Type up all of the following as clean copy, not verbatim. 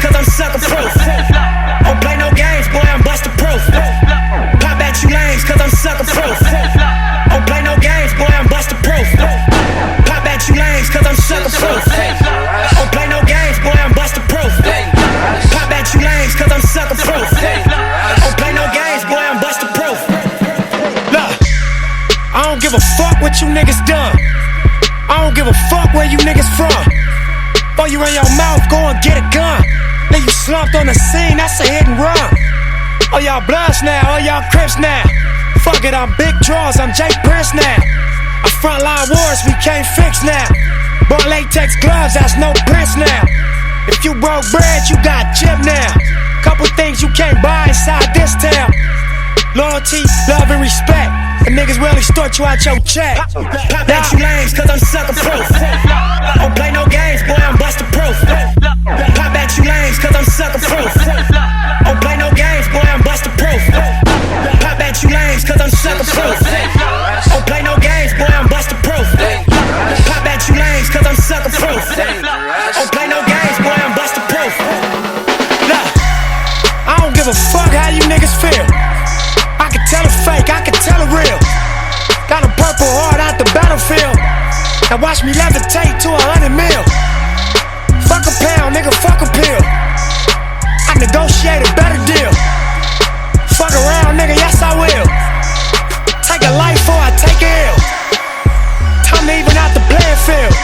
cause I'm sucker proof. Don't play no games, boy, I'm busted proof. Pop at you lanes, cause I'm sucker proof. Don't play no games, boy, I'm busted proof. Pop at you lanes, cause I'm sucker proof. Don't play no games, boy, I'm busted proof. Pop at you lanes, cause I'm sucker proof. Don't play no games, boy, I'm busted proof. Look, I don't give a fuck what you niggas done. I don't give a fuck where you niggas from. Before you in your mouth, go and get a gun. Then you slumped on the scene, that's a hit and run. Oh y'all bloods now, oh y'all Crips now. Fuck it, I'm Big Draws, I'm Jake Prince now. Our frontline wars we can't fix now. Bought latex gloves, that's no Prince now. If you broke bread, you got chip now. Couple things you can't buy inside this town. Loyalty, love and respect. The niggas will extort you out your check. Pop at you lanes, cause I'm sucker proof. Don't play no games, boy, I'm busted proof. Pop at you lanes, cause I'm sucker proof. Don't play no games, boy, I'm busted proof. Pop at you lanes, cause I'm sucker proof. Don't play no games, boy, I'm busted proof. Pop at you lanes, cause I'm sucker proof. Don't play no games, boy, I'm busted proof. Look, I don't give a fuck how you niggas feel. I can tell it fake, I can tell it real. Got a purple heart out the battlefield. Now watch me levitate to 100 mil. Fuck a pound, nigga, fuck a pill. I negotiate a better deal. Fuck around, nigga, yes I will. Take a life or I take a L. Time to even out the playing field.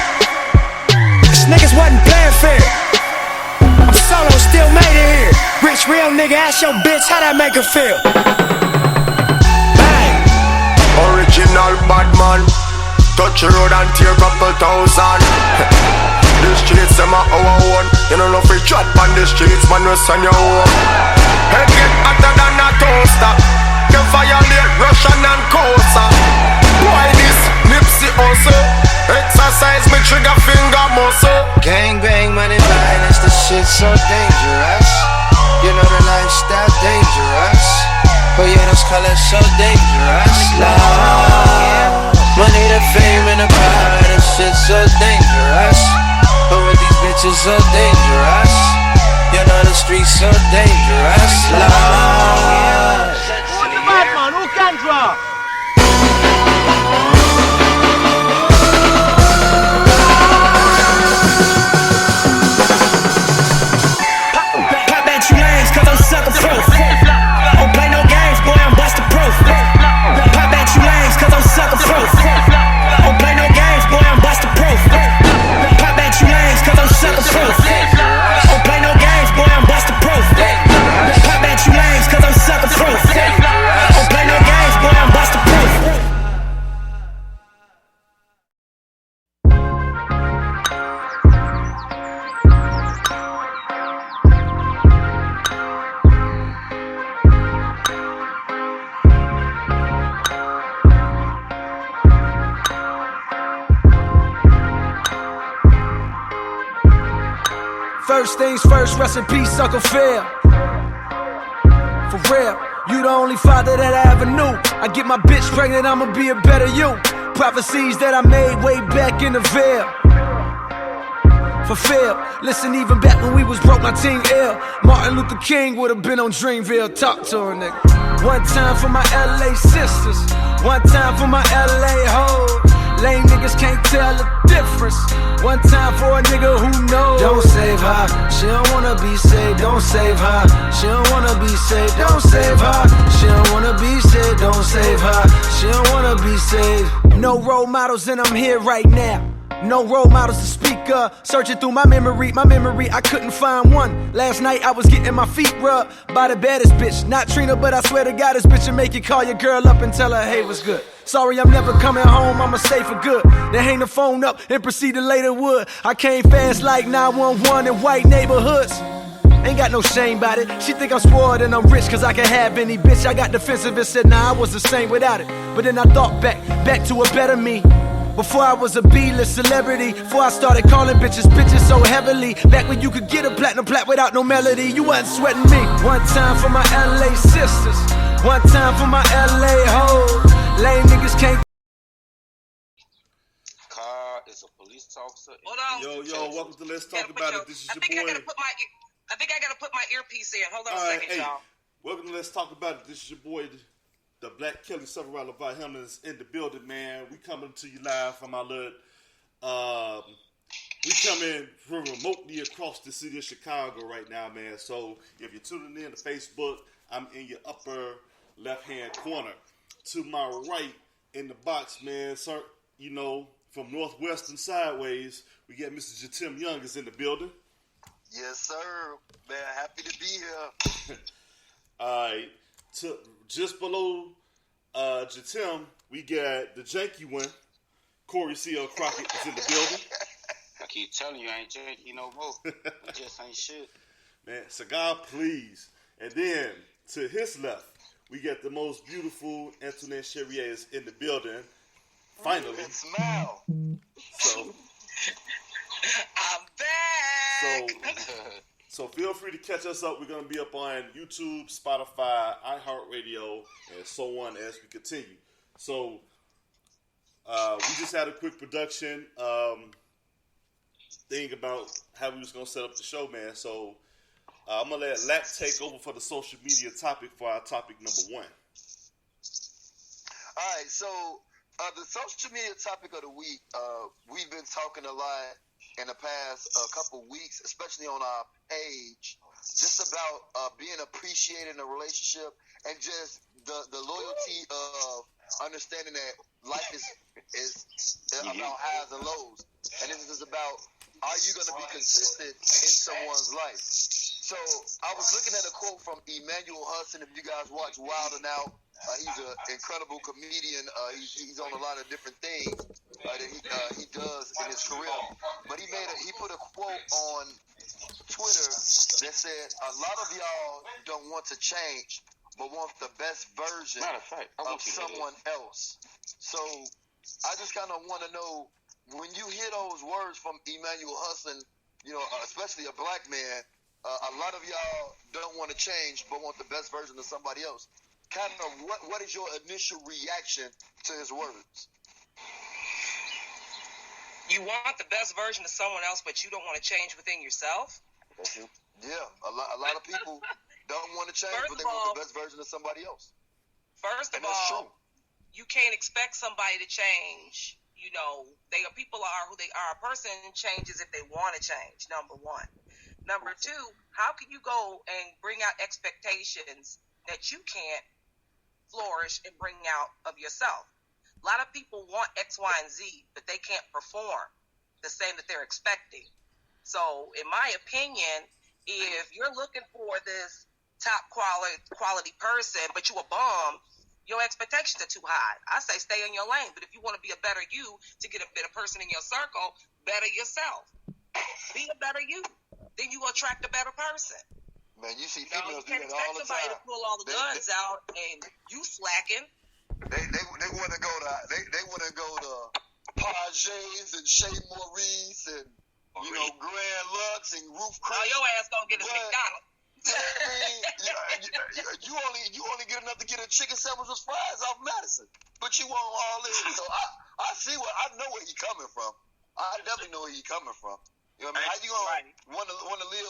Cause niggas wasn't playing fair. I'm solo, still made it here. Rich, real nigga, ask your bitch how that make her feel. Original bad man. Touch the road and tear couple thousand. The streets them are our own. You know no free chat on the streets, man, we send you home. Head get hotter than a toaster. Can violate Russian and Kosa. Why this Nipsey also? Exercise me trigger finger muscle. Gang bang, money violence, this shit so dangerous. You know the lifestyle dangerous. But yeah, those colors so dangerous. Love, money, the fame, and the power, this shit so dangerous. But with these bitches so dangerous. You know the streets so dangerous. Love. Who's the bad man? Who can draw? Pop at you lanes, cause I'm sucker proof. Don't play no games, boy, I'm busted proof. Pop at you lanes, cause I'm sucker proof. Don't play no games, boy, I'm busted proof. Pop at you lanes, cause I'm sucker proof. Don't play no games, boy, I'm busted proof. Pop at you lanes, cause I'm sucker proof. Don't play no games, boy, I'm busted proof. First things first, rest in peace, Uncle Phil. For real, you the only father that I ever knew. I get my bitch pregnant, I'ma be a better you. Prophecies that I made way back in the veil. Fulfilled. Listen, even back when we was broke, my team ill. Martin Luther King would've been on Dreamville. Talk to her, nigga. One time for my LA sisters. One time for my LA hoes. Lame niggas can't tell the difference. One time for a nigga who knows. Don't save her, she don't wanna be saved. Don't save her, she don't wanna be saved. Don't save her, she don't wanna be saved. Don't save her, she don't wanna be saved. No role models and I'm here right now. No role models to speak of. Searching through my memory, I couldn't find one. Last night I was getting my feet rubbed by the baddest bitch. Not Trina, but I swear to God, this bitch will make you call your girl up and tell her, hey, what's good? Sorry, I'm never coming home, I'ma stay for good. Then hang the phone up and proceed to later wood. I came fast like 911 in white neighborhoods. Ain't got no shame about it. She think I'm spoiled and I'm rich cause I can have any bitch. I got defensive and said, nah, I was the same without it. But then I thought back to a better me. Before I was a B-list celebrity. Before I started calling bitches so heavily. Back when you could get a platinum plat without no melody. You wasn't sweating me. One time for my LA sisters. One time for my LA hoes. Lame niggas can't. Car is a police officer. Hold on. Yo, welcome to Let's Talk About It. This is your boy. I think I gotta put my earpiece in. Hold on a All right, second, hey, y'all. welcome to Let's Talk About It. This is your boy, the Black Kelly Severino Levi Hamlin is in the building, man. We coming to you live from our little, we coming from remotely across the city of Chicago right now, man. So if you're tuning in to Facebook, I'm in your upper left-hand corner. To my right in the box, man, sir, you know, from Northwest and sideways, we got Mr. Jatim Young is in the building. Yes, sir. Man, happy to be here. All right, just below Jatim, we got the janky one. Corey C.L. Crockett is in the building. I keep telling you, I ain't janky no more. I just ain't shit. Man, cigar, please. And then to his left, we got the most beautiful Antoinette Cherrier is in the building. Finally. And smile. So, I'm back. so feel free to catch us up. We're going to be up on YouTube, Spotify, iHeartRadio, and so on as we continue. So, we just had a quick production thing about how we was going to set up the show, man. So, I'm going to let Lack take over for the social media topic for our topic number 1. All right, so the social media topic of the week, we've been talking a lot in the past couple weeks, especially on our page, just about being appreciated in a relationship and just the loyalty of understanding that life is about highs and lows. And this is about, are you going to be consistent in someone's life? So I was looking at a quote from Emmanuel Hudson. If you guys watch Wild 'N Out, he's an incredible comedian. He's on a lot of different things that he does in his career. But he put a quote on Twitter that said, "A lot of y'all don't want to change, but want the best version of someone else." So I just kind of want to know, when you hear those words from Emmanuel Hudson, you know, especially a black man, a lot of y'all don't want to change, but want the best version of somebody else. Kind of, what is your initial reaction to his words? You want the best version of someone else, but you don't want to change within yourself? Yeah, a lot of people don't want to change, but they want the best version of somebody else. First of all, you can't expect somebody to change. You know, people are who they are. A person changes if they want to change, number one. Number two, how can you go and bring out expectations that you can't flourish and bring out of yourself? A lot of people want X, Y, and Z, but they can't perform the same that they're expecting. So, in my opinion, if you're looking for this top quality person, but you a bum, your expectations are too high. I say stay in your lane. But if you want to be a better you, to get a better person in your circle, better yourself. Be a better you. Then you attract a better person. Man, you see You females do can't that expect all the somebody time. to pull all the guns out and you slacking. They want to go to Pages and Shea Maurice and Grand Lux and Roof Chris. Now your ass gonna get a McDonald's. You only get enough to get a chicken sandwich with fries off Madison, but you want all this. So I know where he coming from. I definitely know where he coming from. You know what I mean? How you gonna want to live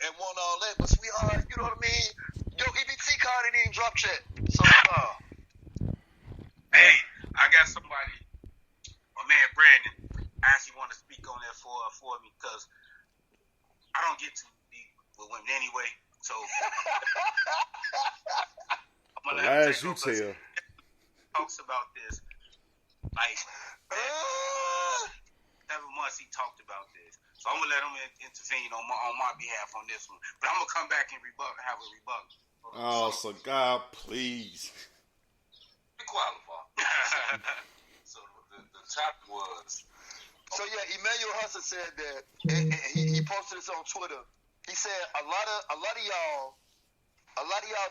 and want all that? But sweetheart, you know what I mean? Your EBT card didn't even drop check. So Hey, I got somebody, my man Brandon, I actually want to speak on that for me because I don't get too deep with women anyway. So I'm gonna let him take over, 'cause he talks about this like 7 months. He talked about this. So I'm gonna let him intervene on my behalf on this one. But I'm gonna come back and have a rebuttal. Oh, so God, please. Qualify. So the topic was. So yeah, Emmanuel Hudson said that, and he posted this on Twitter. He said a lot of y'all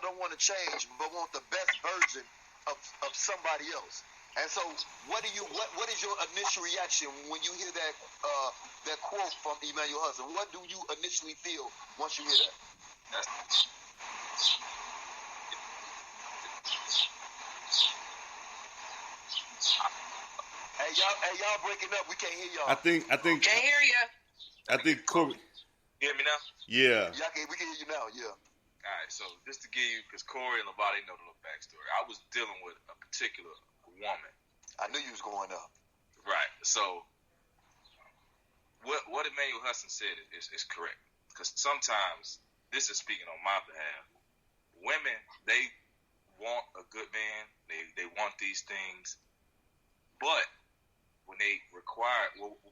don't want to change, but want the best version of somebody else. And so, what is your initial reaction when you hear that quote from Emmanuel Hudson? What do you initially feel once you hear that? Hey, y'all breaking up. We can't hear y'all. I think Can't hear you. I think Corey You hear me now? Yeah. Yeah, we can hear you now. Yeah. All right, so just to give you, because Corey and Lavade know the little backstory. I was dealing with a particular woman. I knew you was going up. Right. So what Emmanuel Hudson said is correct. Because sometimes, this is speaking on my behalf, women, they want a good man. They want these things. But when they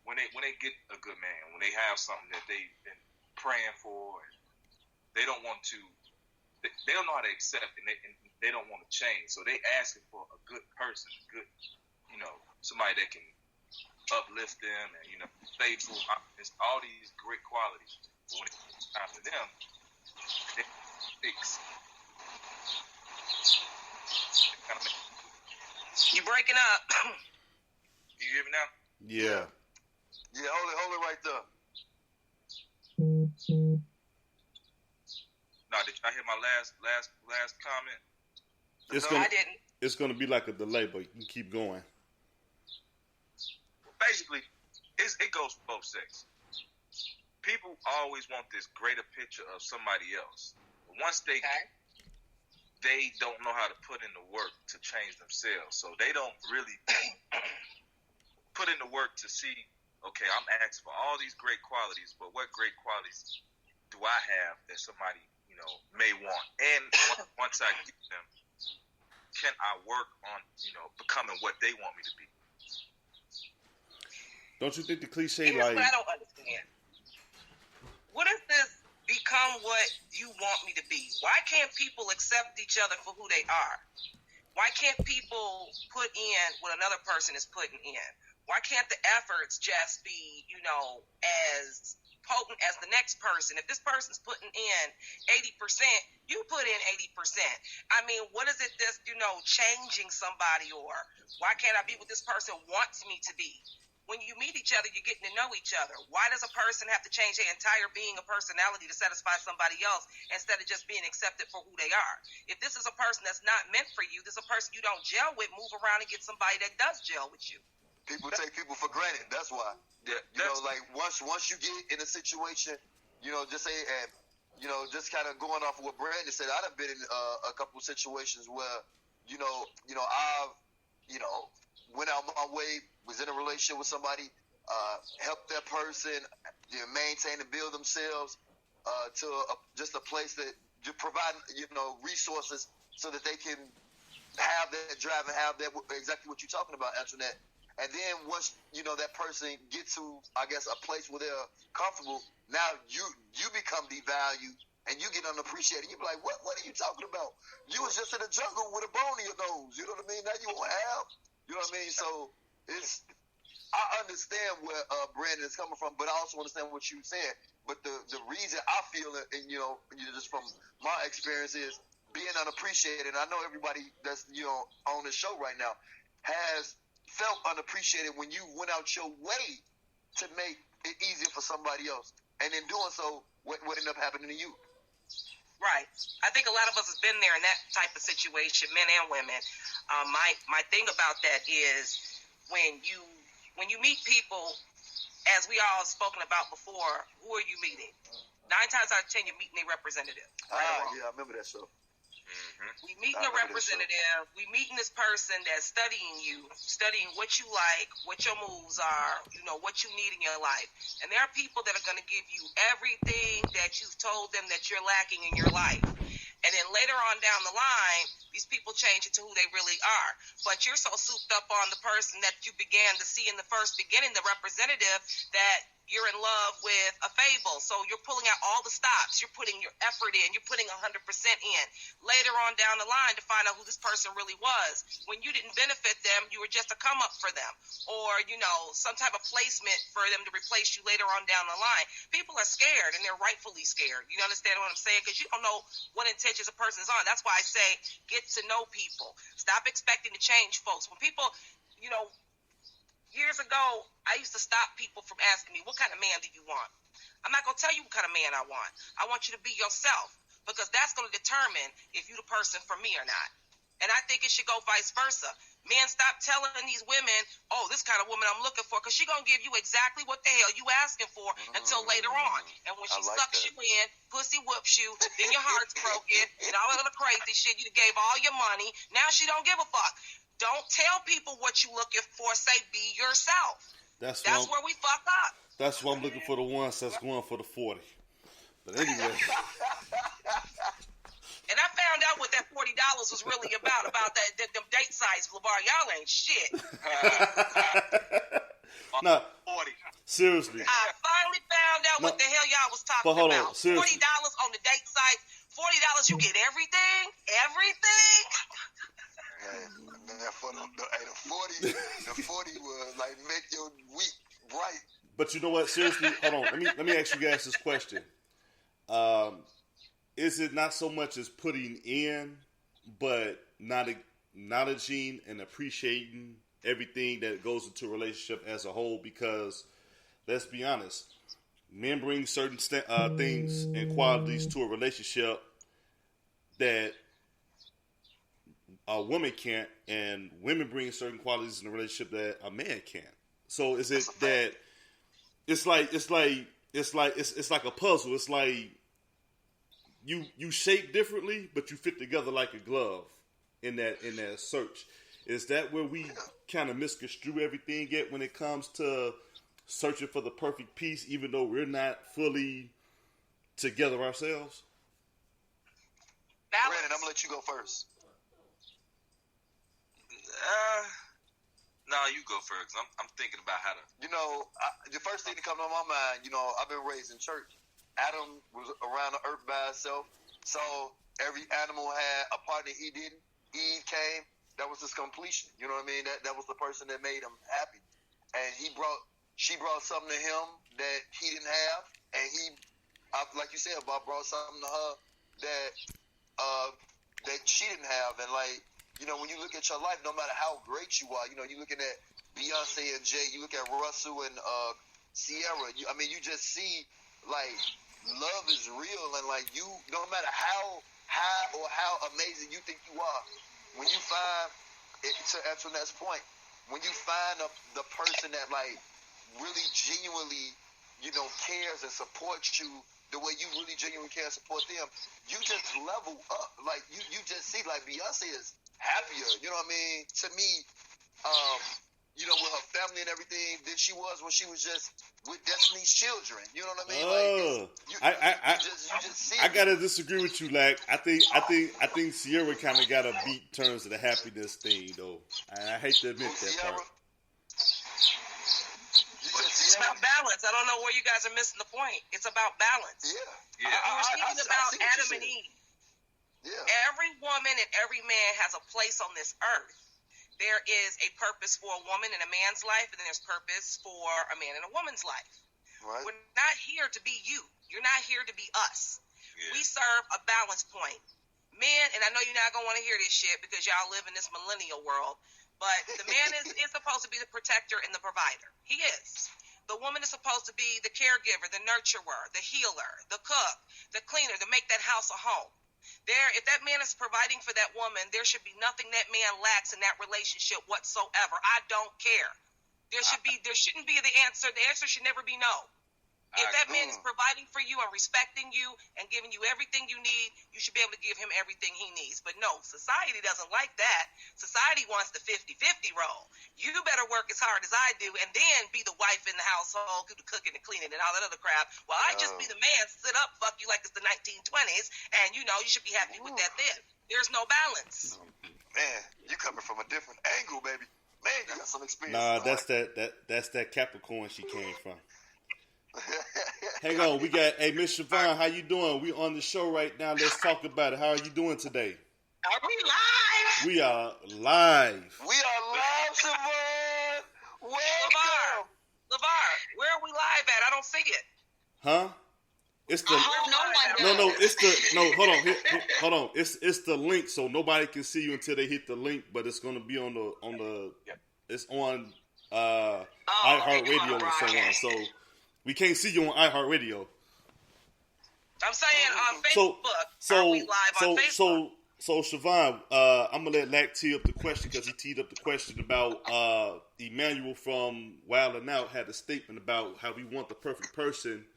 when they get a good man, when they have something that they've been praying for, and they don't want to, they don't know how to accept, and they don't want to change. So they asking for a good person, good, somebody that can uplift them and faithful, honest, all these great qualities. But when it comes time to them, they fix. You breaking up? You hear me now? Yeah. Yeah, hold it right there. No, did y'all hear my last comment? I didn't. It's gonna be like a delay, but you can keep going. Basically, it goes for both sexes. People always want this greater picture of somebody else. Once they don't know how to put in the work to change themselves, so they don't really put in the work to see, okay, I'm asking for all these great qualities, but what great qualities do I have that somebody, may want? And once I get them, can I work on, becoming what they want me to be? Don't you think the cliche Here's what I don't understand. What if this become what you want me to be? Why can't people accept each other for who they are? Why can't people put in what another person is putting in? Why can't the efforts just be, as potent as the next person? If this person's putting in 80%, you put in 80%. I mean, what is it that's, changing somebody, or why can't I be what this person wants me to be? When you meet each other, you're getting to know each other. Why does a person have to change their entire being or personality to satisfy somebody else instead of just being accepted for who they are? If this is a person that's not meant for you, this is a person you don't gel with, move around and get somebody that does gel with you. People take people for granted. That's why. Like once you get in a situation, just say, and just kind of going off of what Brandon said, I've been in a couple of situations where, I've, went out my way, was in a relationship with somebody, helped that person, maintain and build themselves to just a place that you provide, resources so that they can have that drive and have that exactly what you're talking about, Antoinette. And then once that person gets to, I guess, a place where they're comfortable, now you become devalued and you get unappreciated. You be like, what are you talking about? You was just in the jungle with a bone in your nose. You know what I mean? Now you won't have. You know what I mean? So I understand where Brandon is coming from, but I also understand what you're saying. But the reason I feel it, and just from my experience, is being unappreciated. And I know everybody that's on the show right now has felt unappreciated when you went out your way to make it easier for somebody else, and in doing so, what ended up happening to you? Right. I think a lot of us has been there in that type of situation, men and women. My thing about that is when you meet people, as we all have spoken about before, who are you meeting? 9 times out of 10, you're meeting a representative. Right or wrong? Yeah, I remember that show. Mm-hmm. We meeting a representative. We meeting this person that's studying you, studying what you like, what your moves are, what you need in your life. And there are people that are going to give you everything that you've told them that you're lacking in your life. And then later on down the line, these people change it to who they really are. But you're so souped up on the person that you began to see in the first beginning, the representative, that you're in love with a fable. So you're pulling out all the stops. You're putting your effort in. You're putting 100% in. Later on down the line to find out who this person really was. When you didn't benefit them, you were just a come up for them. Or, some type of placement for them to replace you later on down the line. People are scared, and they're rightfully scared. You understand what I'm saying? Because you don't know what intentions a person's on. That's why I say get to know people. Stop expecting to change folks. When people, years ago, I used to stop people from asking me, what kind of man do you want? I'm not going to tell you what kind of man I want. I want you to be yourself, because that's going to determine if you're the person for me or not. And I think it should go vice versa. Men, stop telling these women, oh, this kind of woman I'm looking for, because she's going to give you exactly what the hell you asking for until later on. And when she sucks you in, pussy whoops you, then your heart's broken, and all that other crazy shit, you gave all your money, now she don't give a fuck. Don't tell people what you looking for. Say, be yourself. That's where we fuck up. That's why I'm looking for the ones that's going for the 40. But anyway. And I found out what that $40 was really about that them date sites, LeVar. Y'all ain't shit. No, seriously. I finally found out what the hell y'all was talking about. $40 on the date site. $40, you get everything? Everything? Man, for the 40 was like make your week bright. But you know what? Seriously, hold on. Let me ask you guys this question. Is it not so much as putting in, but not acknowledging and appreciating everything that goes into a relationship as a whole? Because let's be honest, men bring certain things and qualities to a relationship that a woman can't, and women bring certain qualities in a relationship that a man can't. So is it that it's like a puzzle? It's like you shape differently, but you fit together like a glove in that search. Is that where we kind of misconstrue everything at when it comes to searching for the perfect piece, even though we're not fully together ourselves? Brandon, I'm gonna let you go first. No, you go first. I'm thinking about how to. The first thing that comes to my mind, I've been raised in church. Adam was around the earth by himself, so every animal had a part that he didn't. Eve came, that was his completion. You know what I mean? That was the person that made him happy, and she brought something to him that he didn't have, and like you said, Bob brought something to her that she didn't have, and when you look at your life, no matter how great you are, you're looking at Beyonce and Jay, you look at Russell and Sierra, you just see, love is real, and, you, no matter how high or how amazing you think you are, when you find, to Antoinette's point, when you find the person that, really genuinely, cares and supports you the way you really genuinely care and support them, you just level up. You just see, Beyonce is happier, you know what I mean? To me, with her family and everything than she was when she was just with Destiny's Children. You know what I mean? I gotta disagree with you, I think Sierra kind of got a beat in terms of the happiness thing, though. And I hate to admit that part. It's about balance. I don't know where you guys are missing the point. It's about balance. Yeah. You were speaking about Adam and Eve. Yeah. Every woman and every man has a place on this earth. There is a purpose for a woman in a man's life, and then there's purpose for a man in a woman's life. Right. We're not here to be you. You're not here to be us. Yeah. We serve a balance point. Men, and I know you're not going to want to hear this shit because y'all live in this millennial world, but the man is supposed to be the protector and the provider. He is. The woman is supposed to be the caregiver, the nurturer, the healer, the cook, the cleaner, to make that house a home. If that man is providing for that woman, there should be nothing that man lacks in that relationship whatsoever. I don't care. There shouldn't be the answer. The answer should never be no. If that man is providing for you and respecting you and giving you everything you need, you should be able to give him everything he needs. But no, society doesn't like that. Society wants the 50-50 role. You better work as hard as I do and then be the wife in the household, do the cooking and cleaning and all that other crap, while I just be the man, sit up, fuck you like it's the 1920s, and you should be happy with that then. There's no balance. Man, you coming from a different angle, baby. Man, you got some experience. Nah, that's that Capricorn she came from. Hang on, we got Miss Siobhan, how you doing? We on the show right now. Let's talk about it. How are you doing today? Are we live? We are live. Siobhan. Welcome. LeVar, where are we live at? I don't see it. Huh? It's the hold on. It's the link, so nobody can see you until they hit the link, but it's gonna be on the it's on iHeartRadio and so on. So we can't see you on iHeartRadio. I'm saying on Facebook. Are we live on Facebook? So Siobhan, I'm gonna let Lack tee up the question because he teed up the question about Emmanuel from Wild 'N Out had a statement about how we want the perfect person,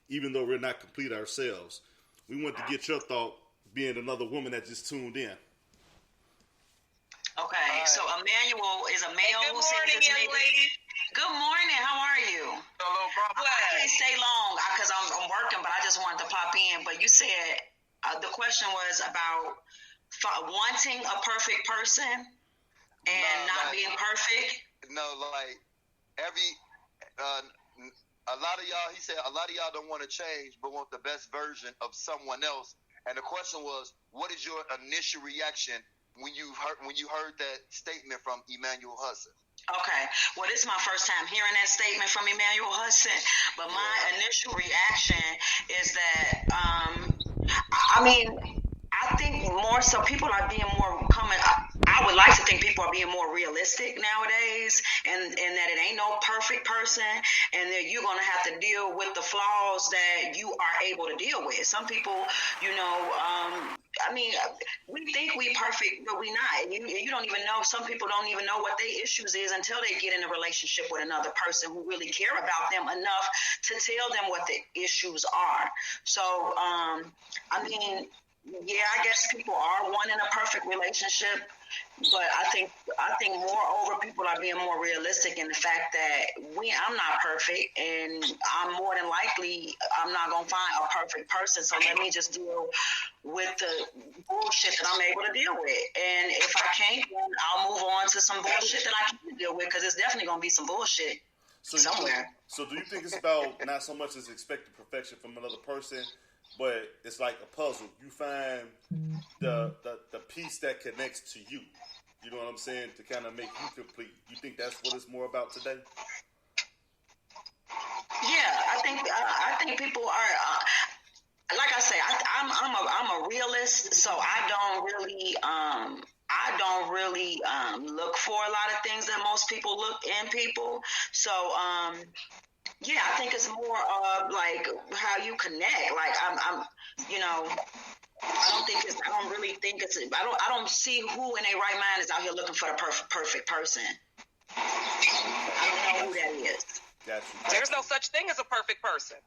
even though we're not complete ourselves. We want to get your thought, being another woman that just tuned in. Okay, so Emmanuel is a male. Good morning, young lady. Good morning. How are you? Hello, problem. I can't stay long because I'm working, but I just wanted to pop in. But you said the question was about wanting a perfect person and not being perfect. No, like a lot of y'all. He said a lot of y'all don't want to change, but want the best version of someone else. And the question was, what is your initial reaction when you heard that statement from Emmanuel Hudson? Okay. Well, this is my first time hearing that statement from Emmanuel Hudson, but my initial reaction is that, I think more so people are being more I would like to think people are being more realistic nowadays, and that it ain't no perfect person, and that you're going to have to deal with the flaws that you are able to deal with. Some people, we think we perfect, but we not. You don't even know. Some people don't even know what their issues is until they get in a relationship with another person who really care about them enough to tell them what the issues are. So, yeah, I guess people are wanting a perfect relationship, but I think moreover people are being more realistic in the fact that I'm not perfect, and I'm more than likely I'm not gonna find a perfect person. So let me just deal with the bullshit that I'm able to deal with, and if I can't, then I'll move on to some bullshit that I can deal with, because it's definitely gonna be some bullshit somewhere. So do you think it's about not so much as expected perfection from another person, but it's like a puzzle? You find the piece that connects to you. You know what I'm saying? To kind of make you complete. You think that's what it's more about today? Yeah, I think people are. Like I say, I'm a realist, so I don't really look for a lot of things that most people look in people. So yeah, I think it's more of like how you connect. Like I don't see who in their right mind is out here looking for the perfect person. I don't know who that is. Gotcha. There's no such thing as a perfect person.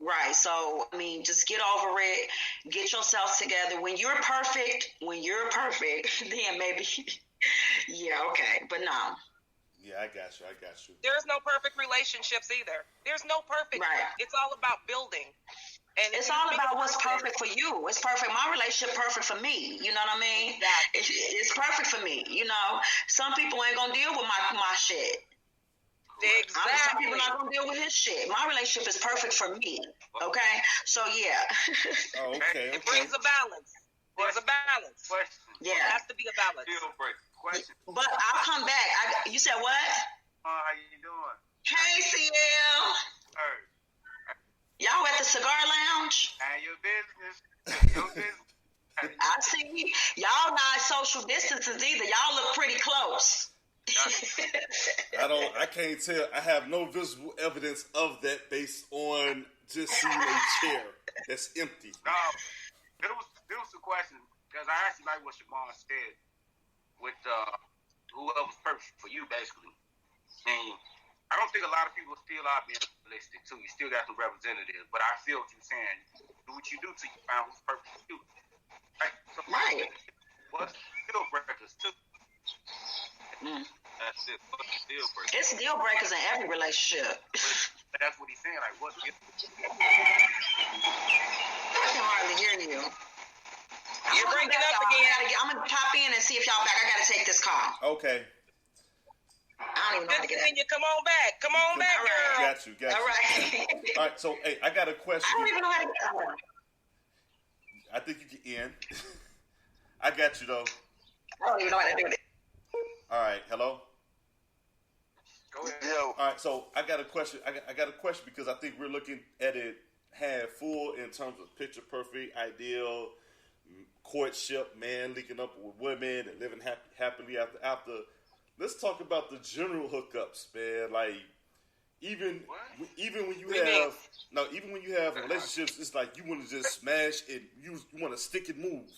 Right. So, just get over it. Get yourself together. When you're perfect, then maybe, yeah, okay. But no. Yeah, I got you. There's no perfect relationships either. There's no perfect. Right. It's all about building. And it's all about what's perfect for you. It's perfect. My relationship perfect for me. You know what I mean? Exactly. It's perfect for me. Some people ain't gonna deal with my shit. Exactly. Some people not gonna deal with his shit. My relationship is perfect for me. Okay? So yeah. Oh, okay. It brings a balance. There's a balance. Question. Yeah. There has to be a balance. Deal breaker. Question. But I'll come back. You said what? How you doing? Hey, CL. Hey. Y'all at the cigar lounge? And your business. Your business. I see. Y'all not social distances either. Y'all look pretty close. I can't tell. I have no visible evidence of that based on just seeing a chair that's empty. No, there was a question, because I actually like what Siobhan said with whoever's perfect for you, basically. And I don't think a lot of people still are being realistic too. You still got the representatives, but I feel what you're saying. Do what you do till you find who's perfect for you. Right? So Right. what's deal breakers too? That's it. What's the deal breaker? It's deal breakers in every relationship. But that's what he's saying. Like, what deal? I can hardly hear you. You're breaking up again. I'm gonna pop in and see if y'all back. I gotta take this call. Okay. I don't even know how to Good get seeing you. Come on back. Come on back, girl. Got you. All right. All right, so, hey, I got a question. I don't even know how to get out. I think you can end. I got you, though. I don't even know how to do it. All right, hello? Go ahead. Yo, All right, so I got a question. I got a question because I think we're looking at it half full in terms of picture perfect, ideal, courtship, man linking up with women and living happily after. Let's talk about the general hookups, man. Like even when you have relationships, it's like you want to just smash it. You want to stick and move.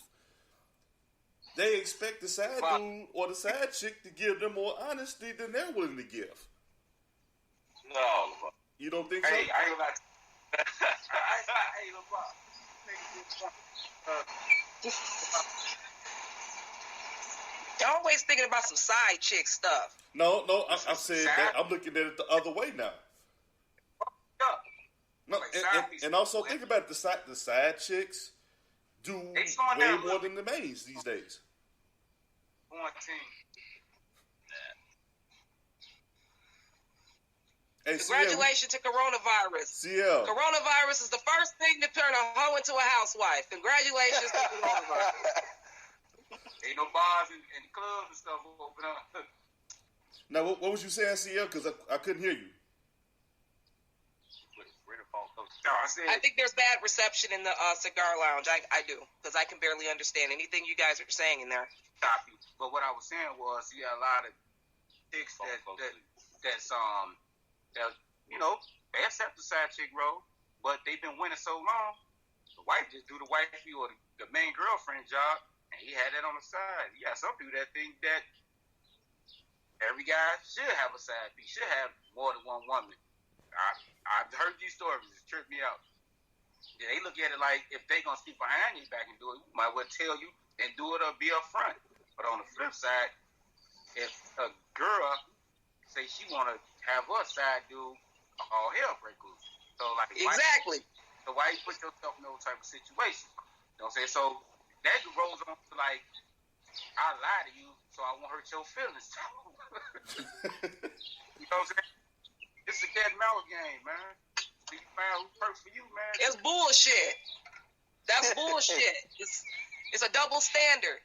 they expect the side dude or the side chick to give them more honesty than they're willing to give. No. You don't think so? Hey, I ain't gonna lie. Hey, LeBron. You're always thinking about some side chick stuff. No, I said that. I'm looking at it the other way now. No, and also think about the side chicks do way more than the mains these days. Hey, congratulations to coronavirus. CL. Coronavirus is the first thing to turn a hoe into a housewife. Congratulations to coronavirus. Ain't no bars and clubs and stuff open up. Now, what was you saying, CL? Because I couldn't hear you. No, I think there's bad reception in the cigar lounge. I do, because I can barely understand anything you guys are saying in there. Copy. But what I was saying was, you got a lot of chicks that they accept the side chick role, but they've been winning so long. The wife just do the wifey or the main girlfriend job, and he had that on the side. You got some people that think that every guy should have a side piece, should have more than one woman. I've heard these stories. It tripped me out. Yeah, they look at it like if they gonna speak behind your back and do it, we might well tell you and do it or be up front. But on the flip side, if a girl say she wanna have her side dude, all hell break loose. So like exactly. So why you put yourself in those type of situations? You know what I'm saying? So that rolls on to like, I lie to you, so I won't hurt your feelings. You know what I'm saying? It's a cat and mouse game, man. You find who's first for you, man. It's bullshit. That's bullshit. It's a double standard.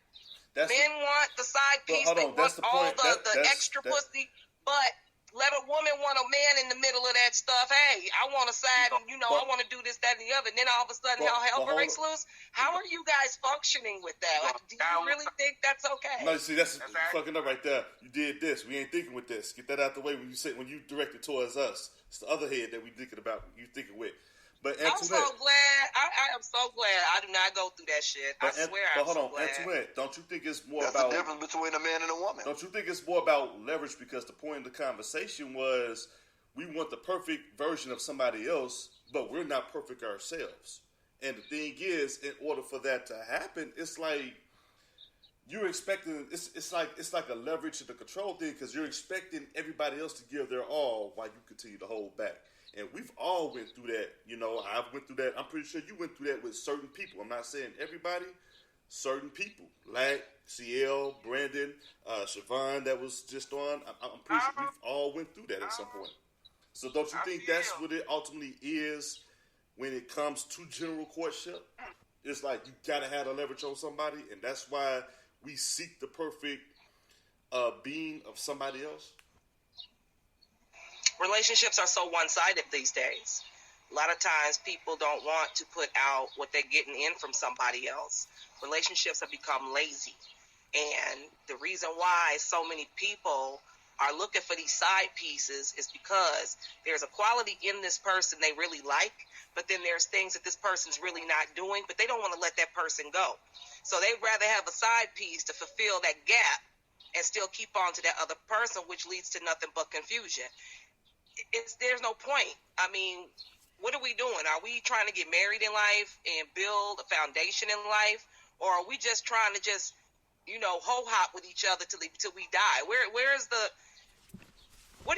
Men want the side piece. They want all the extra pussy, but let a woman want a man in the middle of that stuff. Hey, I want a side, and I want to do this, that, and the other. And then all of a sudden, hell breaks loose. How are you guys functioning with that? Do you really think that's okay? No, see, that's fucking up right there. You did this. We ain't thinking with this. Get that out the way when you direct it towards us. It's the other head that we thinking about. You thinking with. But Antoinette, I'm so glad. I am so glad I do not go through that shit. I swear I'm so glad. Antoinette, don't you think it's more That's about... the difference between a man and a woman. Don't you think it's more about leverage? Because the point of the conversation was we want the perfect version of somebody else, but we're not perfect ourselves. And the thing is, in order for that to happen, it's like you're expecting... It's like a leverage and a control thing because you're expecting everybody else to give their all while you continue to hold back. And we've all went through that. I've went through that. I'm pretty sure you went through that with certain people. I'm not saying everybody. Certain people. Like CL, Brandon, Siobhan that was just on. I'm pretty sure we've all went through that at some point. So don't you think that's what it ultimately is when it comes to general courtship? It's like you got to have a leverage on somebody. And that's why we seek the perfect being of somebody else. Relationships are so one-sided these days. A lot of times people don't want to put out what they're getting in from somebody else. Relationships have become lazy. And the reason why so many people are looking for these side pieces is because there's a quality in this person they really like, but then there's things that this person's really not doing, but they don't want to let that person go. So they'd rather have a side piece to fulfill that gap and still keep on to that other person, which leads to nothing but confusion. There's no point. I mean, what are we doing? Are we trying to get married in life and build a foundation in life? Or are we just trying to ho-hop with each other till we die? What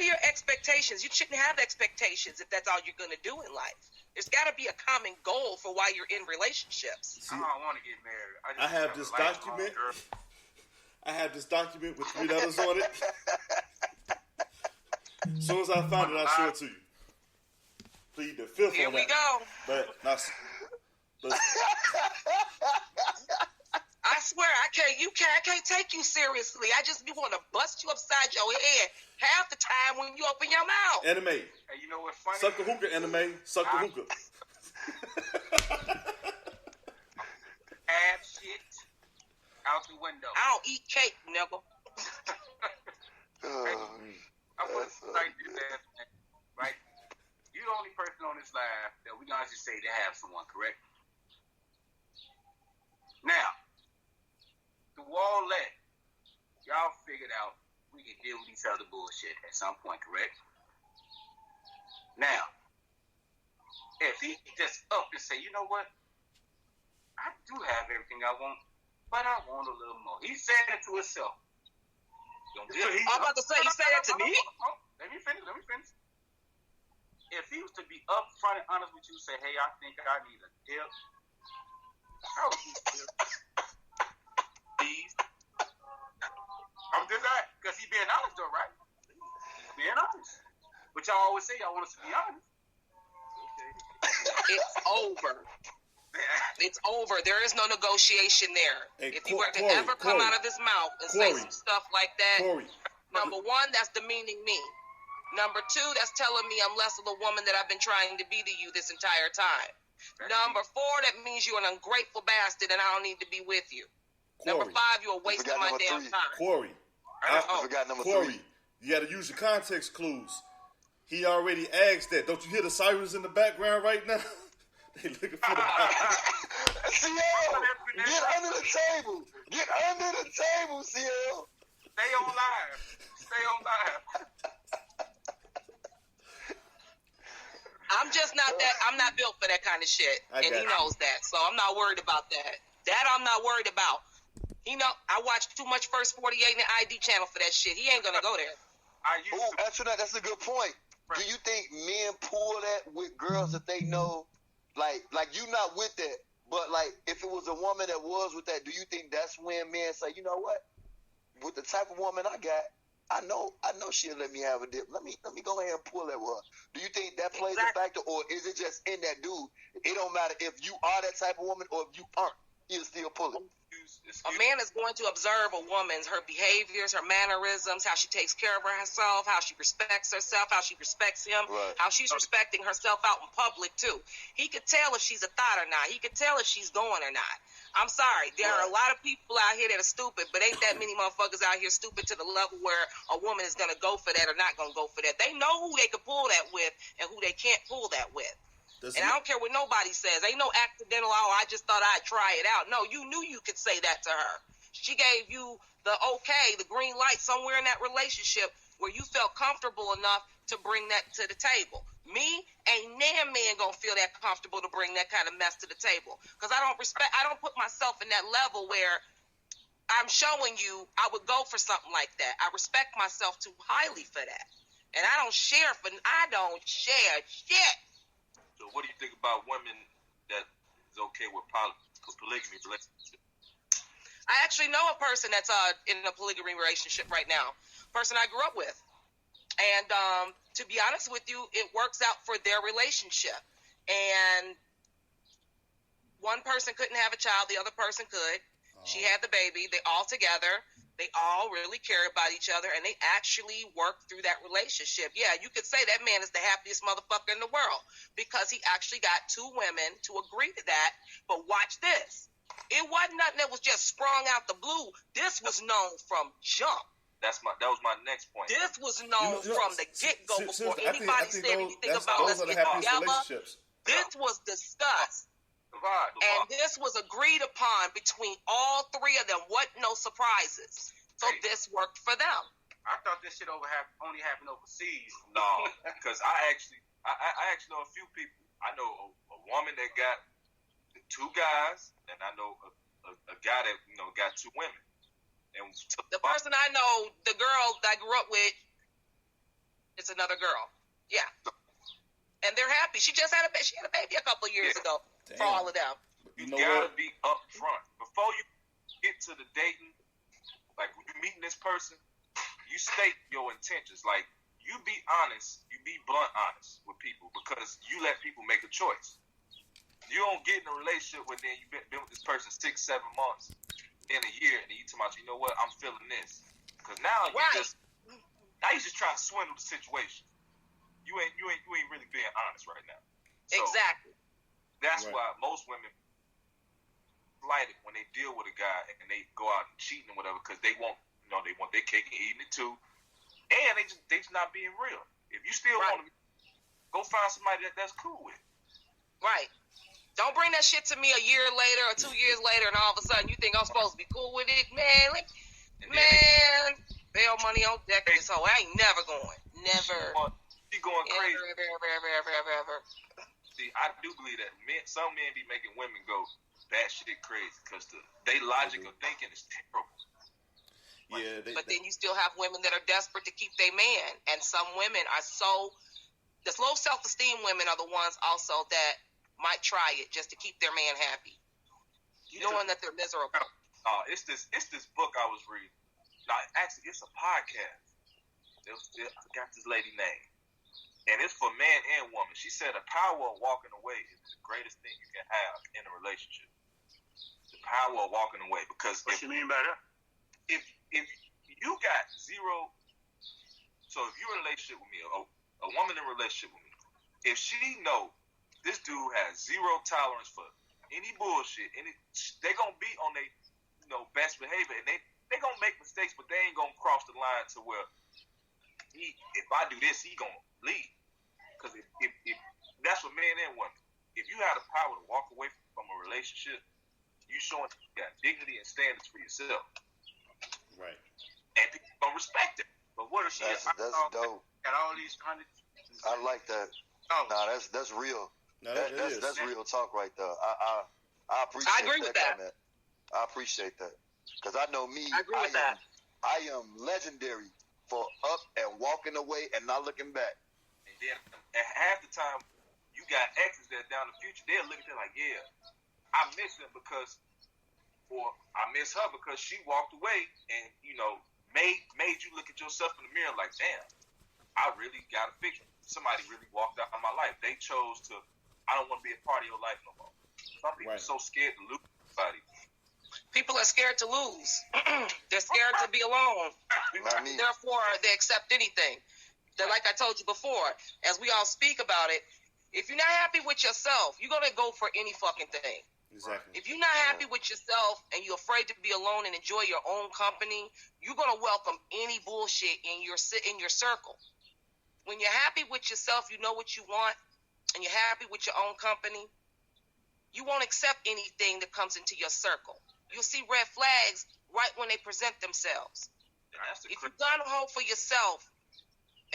are your expectations? You shouldn't have expectations if that's all you're going to do in life. There's got to be a common goal for why you're in relationships. I don't want to get married. I have this document. I have this document with 3 letters on it. As soon as I find it, I'll show it to you. Plead the fifth Here on we that. go. But I swear, I can't take you seriously. I just want to bust you upside your head half the time when you open your mouth. Anime. Hey, you know what's funny? Suck the hookah, anime. Suck the hookah. Ab shit out the window. I don't eat cake, nigga. I put it like this, right? You're the only person on this live that we can actually say to have someone, correct? Now, through all that, y'all figured out we can deal with each other bullshit at some point, correct? Now, if he just up and say, you know what, I do have everything I want, but I want a little more. He said it to himself. I'm about to say, he said that to me? Let me finish. If he was to be upfront and honest with you, say, hey, I think I need a dip. How would you feel? Please. I'm just that, because he being honest though, right? He's being honest. But y'all always say y'all want us to be honest. It's over. It's over. There is no negotiation there. Hey, if you were to Corey, ever come out of his mouth and say some stuff like that, number one, that's demeaning me. Number two, that's telling me I'm less of a woman that I've been trying to be to you this entire time. Number four, that means you're an ungrateful bastard and I don't need to be with you. Corey. Number five, you're a waste of my damn time. Corey. I forgot number Corey, 3. you got to use your context clues. He already asked that. Don't you hear the sirens in the background right now? They looking for the CL, get under the table. Get under the table, CL. Stay on live. I'm just not that. I'm not built for that kind of shit, and he knows that. So I'm not worried about that. That I'm not worried about. I watch too much First 48 and the ID channel for that shit. He ain't gonna go there. Actually, that's a good point. Do you think men pull that with girls that they know, like you not with that, but like if it was a woman that was with that, do you think that's when men say, you know what, with the type of woman I got, I know she'll let me have a dip. Let me go ahead and pull that one. Do you think that plays a factor, or is it just in that dude? It don't matter if you are that type of woman or if you aren't, he'll still pull it. A man is going to observe a woman's, her behaviors, her mannerisms, how she takes care of herself, how she respects herself, how she respects him, how she's respecting herself out in public too. He could tell if she's a thought or not. He could tell if she's going or not. I'm sorry, there are a lot of people out here that are stupid, but ain't that many motherfuckers out here stupid to the level where a woman is going to go for that or not going to go for that. They know who they can pull that with and who they can't pull that with. And I don't care what nobody says. Ain't no accidental, I just thought I'd try it out. No, you knew you could say that to her. She gave you the okay, the green light somewhere in that relationship where you felt comfortable enough to bring that to the table. Me, ain't damn man gonna feel that comfortable to bring that kind of mess to the table. Because I don't put myself in that level where I'm showing you I would go for something like that. I respect myself too highly for that. And I don't share shit. So what do you think about women that is okay with polygamy relationship? I actually know a person that's in a polygamy relationship right now. Person I grew up with. And to be honest with you, it works out for their relationship. And one person couldn't have a child, the other person could. She had the baby. They all together. They all really care about each other, and they actually work through that relationship. Yeah, you could say that man is the happiest motherfucker in the world because he actually got two women to agree to that. But watch this. It wasn't nothing that was just sprung out the blue. This was known from jump. That was my next point. This was known from the get-go before anybody said anything about let's get together. This was discussed. And this was agreed upon between all three of them. What no surprises. So this worked for them. I thought this shit only happened overseas. No, because I actually know a few people. I know a woman that got two guys, and I know a guy that got two women. And the person I know, the girl that I grew up with, it's another girl. Yeah, and they're happy. She just had a baby a couple of years ago. For all of them. You gotta be upfront. Before you get to the dating, like when you're meeting this person, you state your intentions. Like, you be honest, you be blunt honest with people because you let people make a choice. You don't get in a relationship where then you've been with this person 6-7 months, in a year, and you tell me, you know what, I'm feeling this. Because now you just trying to swindle the situation. You ain't really being honest right now. So, exactly. That's why most women fight it when they deal with a guy and they go out and cheating or whatever because they want their cake and eating it too, and they just not being real. If you still want to go find somebody that's cool with. Right. Don't bring that shit to me a year later or 2 years later, and all of a sudden you think I'm supposed to be cool with it, man. Bail money on deck. This hoe, I ain't never going. Never. She going crazy. Ever. See, I do believe that some men be making women go batshit crazy because they logic of thinking is terrible. Yeah, but then you still have women that are desperate to keep their man, and some women are the low self-esteem women are the ones also that might try it just to keep their man happy, knowing that they're miserable. It's this book I was reading. Now, actually, it's a podcast. I got this lady name. And it's for man and woman. She said the power of walking away is the greatest thing you can have in a relationship. The power of walking away. Because what you mean by that? If you got zero, so if you're in a relationship with me, a woman in a relationship with me, if she know this dude has zero tolerance for any bullshit, they gonna be on their best behavior, and they gonna make mistakes, but they ain't gonna cross the line to where if I do this, he gonna leave. Because if that's what men and women. If you have the power to walk away from a relationship, you showing you got dignity and standards for yourself. Right. And people don't respect it. But what if she that's dope. Got all these hundreds. I like that. Nah, that's real. No, that's real talk right there. I appreciate I agree with that. comment. I appreciate that. Because I know me, I agree with that. I am legendary for up and walking away and not looking back. And then at half the time, you got exes that down the future, they'll look at it like, yeah, I miss him or I miss her because she walked away and, made you look at yourself in the mirror like, damn, I really got to fix it. Somebody really walked out of my life. They chose to, I don't want to be a part of your life no more. Some people are so scared to lose somebody. People are scared to lose. They're scared to be alone. Therefore, they accept anything. That, like I told you before, as we all speak about it, if you're not happy with yourself, you're going to go for any fucking thing. Exactly. If you're not happy with yourself and you're afraid to be alone and enjoy your own company, you're going to welcome any bullshit in your circle. When you're happy with yourself, you know what you want, and you're happy with your own company, you won't accept anything that comes into your circle. You'll see red flags right when they present themselves. If you're gun ho for yourself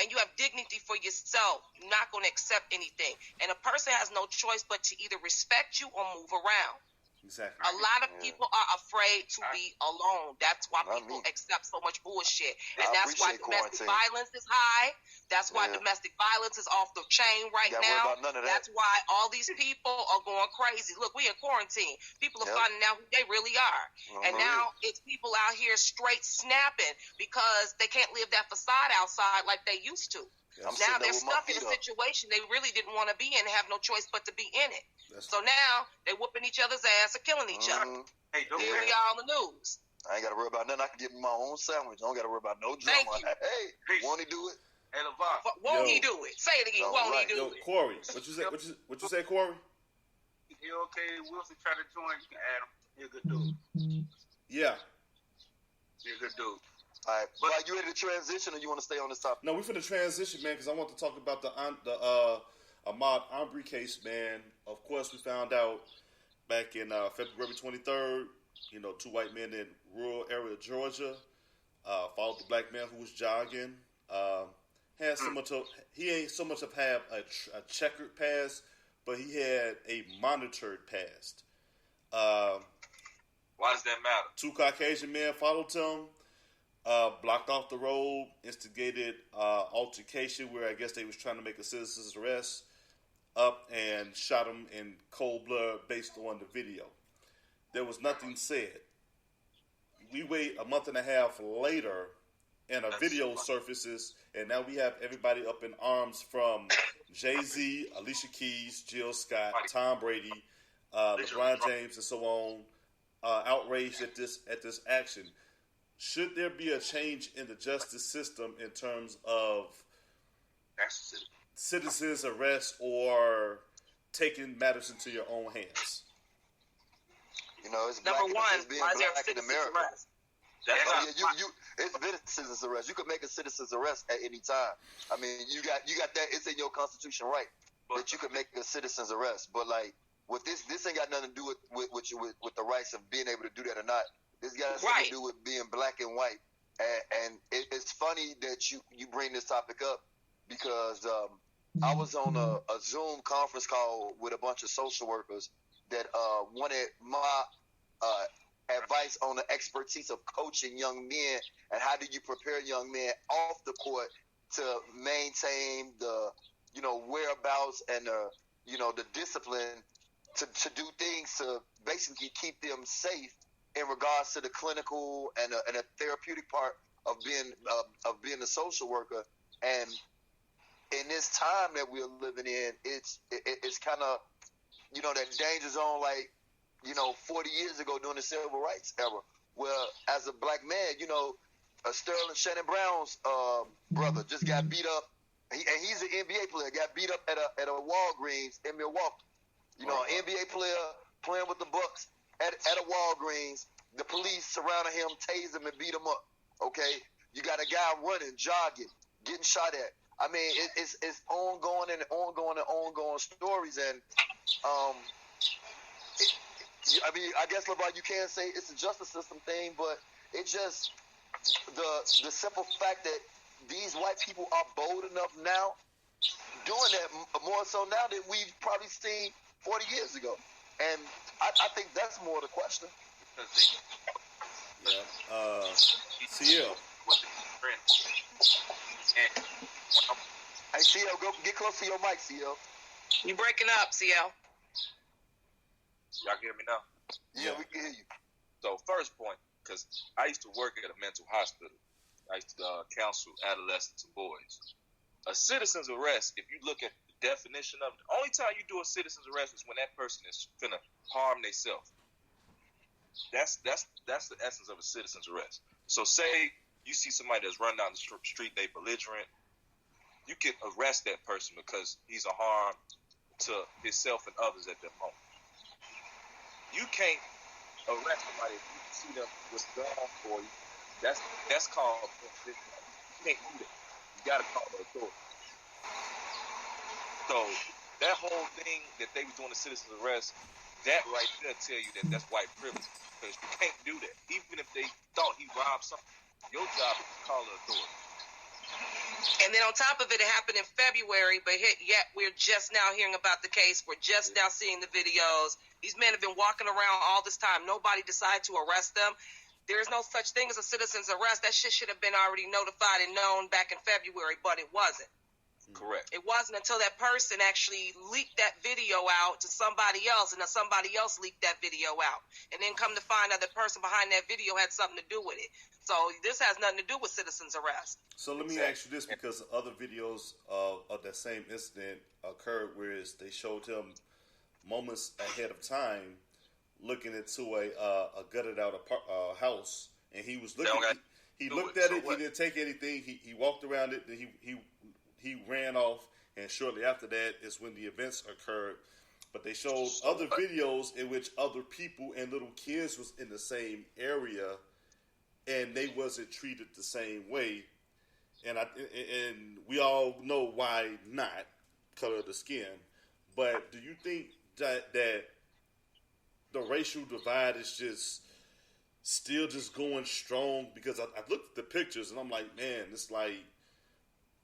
and you have dignity for yourself, you're not going to accept anything. And a person has no choice but to either respect you or move around. Exactly. A lot of people are afraid to be alone. That's why people accept so much bullshit. And that's why domestic violence is high. That's why domestic violence is off the chain right now. That's why all these people are going crazy. Look, we in quarantine. People are finding out who they really are. And now it's people out here straight snapping because they can't live that facade outside like they used to. Now they're stuck in a situation they really didn't want to be in and have no choice but to be in it. So now they're whooping each other's ass or killing each other. Hey, here we are on the news. I ain't got to worry about nothing. I can get me my own sandwich. I don't got to worry about no drama. Hey, won't he do it? Hey, LeVar. Won't he do it? Say it again. Won't he do it? Corey, what you say, Corey? He okay. Wilson try to join. You can add him. He's a good dude. Yeah. He's a good dude. All right, but are you ready to transition, or you want to stay on this topic? No, we're finna transition, man, because I want to talk about the Ahmaud Arbery case, man. Of course, we found out back in February 23rd, two white men in rural area of Georgia followed the black man who was jogging. He ain't so much of have a checkered past, but he had a monitored past. Why does that matter? Two Caucasian men followed him. Blocked off the road, instigated altercation where I guess they was trying to make a citizen's arrest up and shot him in cold blood based on the video. There was nothing said. We wait a month and a half later and a video surfaces and now we have everybody up in arms from Jay-Z, Alicia Keys, Jill Scott, Tom Brady, LeBron James and so on, outraged at this action. Should there be a change in the justice system in terms of citizens' arrest or taking matters into your own hands? It's number one. It's being why is there black in citizens' America. arrest? It's been a citizen's arrest. You can make a citizen's arrest at any time. I mean, you got that. It's in your constitution right that you can make a citizen's arrest. But with this ain't got nothing to do with the rights of being able to do that or not. This got something Right. to do with being black and white. And it's funny that you bring this topic up because I was on a Zoom conference call with a bunch of social workers that wanted my advice on the expertise of coaching young men and how do you prepare young men off the court to maintain the whereabouts and the discipline to do things to basically keep them safe in regards to the clinical and a therapeutic part of being a social worker. And in this time that we're living in, it's kind of that danger zone, like 40 years ago during the civil rights era, where as a black man, Sterling Shannon Brown's brother just got beat up, and he's an NBA player, got beat up at a Walgreens in Milwaukee. An NBA player playing with the Bucks at a Walgreens. The police surrounded him, tased him, and beat him up. Okay, you got a guy running, jogging, getting shot at. I mean, it's ongoing and ongoing stories, and I guess, LeBron, you can't say it's a justice system thing, but it just the simple fact that these white people are bold enough now, doing that more so now than we've probably seen 40 years ago, and I think that's more the question. Yeah. CL. Hey, CL, go get close to your mic, CL. You breaking up, CL? Y'all can hear me now? Yeah, we can hear you. So first point, because I used to work at a mental hospital. I used to counsel adolescents and boys. A citizen's arrest, if you look at the definition of it, the only time you do a citizen's arrest is when that person is finna harm themselves. That's the essence of a citizen's arrest. So say you see somebody that's run down the street, they belligerent, you can arrest that person because he's a harm to himself and others at that moment. You can't arrest somebody if you see them with guns for you. That's called, you can't do that. You gotta call the authority. So that whole thing that they were doing a citizen's arrest, that right there tell you that that's white privilege, because you can't do that. Even if they thought he robbed something, your job is to call the authority. And then on top of it, it happened in February, but yet we're just now hearing about the case. We're just now seeing the videos. These men have been walking around all this time. Nobody decided to arrest them. There is no such thing as a citizen's arrest. That shit should have been already notified and known back in February, but it wasn't. Correct. It wasn't until that person actually leaked that video out to somebody else, and then somebody else leaked that video out. And then come to find out the person behind that video had something to do with it. So this has nothing to do with citizen's arrest. So let me ask you this, because other videos of that same incident occurred where they showed him moments ahead of time looking into a gutted out house, and he was looking. He looked at it. He didn't take anything. He walked around it. He ran off, and shortly after that is when the events occurred. But they showed other videos in which other people and little kids was in the same area, and they wasn't treated the same way. And we all know why not, color of the skin. But do you think that the racial divide is just still just going strong? Because I looked at the pictures and I'm like, man, it's like,